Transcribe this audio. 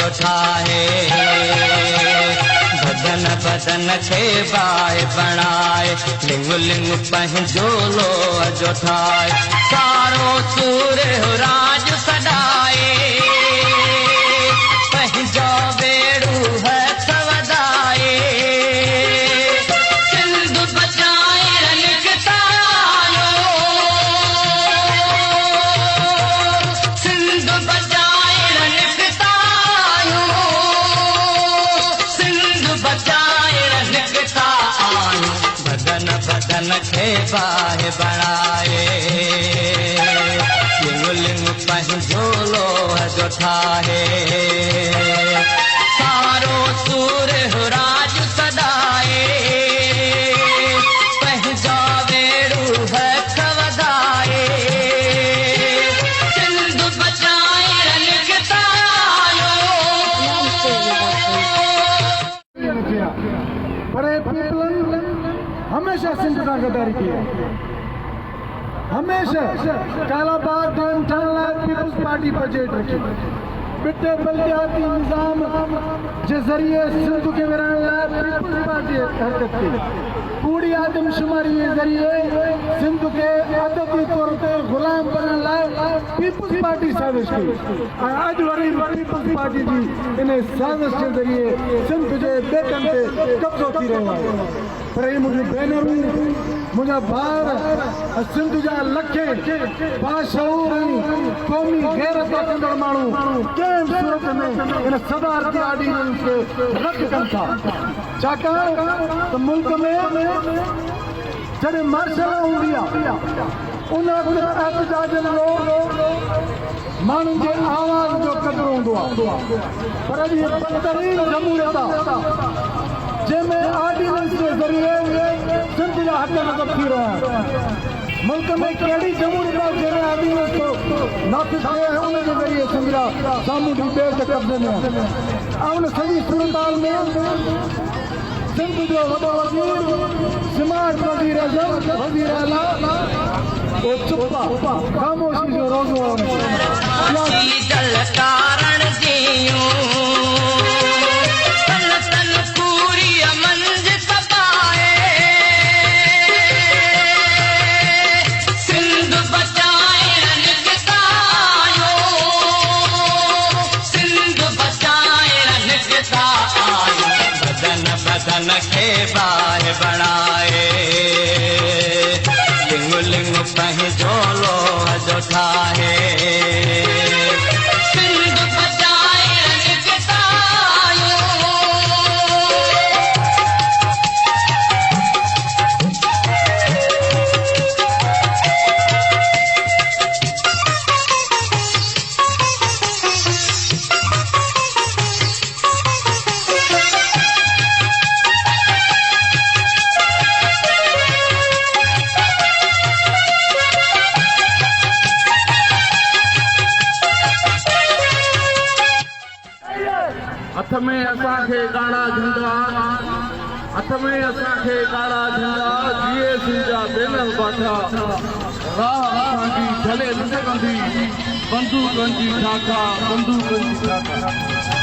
जो ठाहे बदन बदन खे बाहि बणाए लिंग लिंग पंहिंजो लोह जो ठाहे सारो सूर राज सॾाए पंहिंजो बेड़ू हथ वधाए सिंध बचाए रनिकतायो सिंध बचाए रनिकतायो सिंध बचाए रनिकतायो बदन बदन खे बाहि बणाए लिंग लिंग पंहिंजो लोह जो ठाहे सारो सूर राज सॾाए पंहिंजो बेड़ू हथ वधाए सिंध बचाए रनिकतायो पर पीपल हमेशा सिंध सां गद्दारी की है हमेशा कालाबाग ठहण लाइ पीपल्स पार्टी बजट रखी बिटे बल्दियाती निज़ाम जे ज़रिए सिंध के विराइण लाइ पीपल्स पार्टी हरकत की कूड़ी आदमशुमारी जे ज़रिए सिंध के अददी तौर ते ग़ुलाम बनण लाइ पीपल्स पार्टी साज़िश की ऐं अॼु वरी पीपल्स पार्टी जी इन साज़िश जे ज़रिए सिंध जे बेटनि ते कब्ज़ो थी रहियो आहे पर इहे मुंहिंजूं भेनरूं मुंहिंजा भाउर सिंध जा लखे बाशऊर क़ौमी गैरत रखंदड़ माण्हू कंहिं सूरत में इन सदारती ऑर्डिनेंस खे रद्द कनि था छाकाणि त मुल्क में जॾहिं मार्शल हूंदी आहे उन वक़्तु एहतजाजनि जो माण्हुनि जे आवाज़ जो क़दुरु हूंदो आहे पर अॼु इहे बदतरीन जमूरियत आहे जंहिंमें ऑर्डिनेंस के ज़रिए सिंध जा हक़ नज़र थी रहा है मुल्क में कहिड़ी जमूरियत आहे जंहिंमें ऑर्डिनेंस को नाफ़िज़ कयो है उनके ज़रिए सिंध जा सामूंडी ॿिए जे कब्ज़े में ऐं उन सॼी सूरताल में सिंध जो वॾो वज़ीर स्मार्ट वज़ीर आज़म वज़ीर आला वो चुप आहे ख़ामोशी जो रोज़ो बदन खे बाहि बणाए लिंग लिंग पंहिंजो लोह जो ठाहे सिंध बचाए रनिकतायो हथ में असांखे काड़ा झंडा हथ में असांखे काड़ा झंडा जीए सिंध जा बेनल बाठा राह असांजी झले न सघंदी बंदूकनि जी शाखा बंदूकनि जी शाखा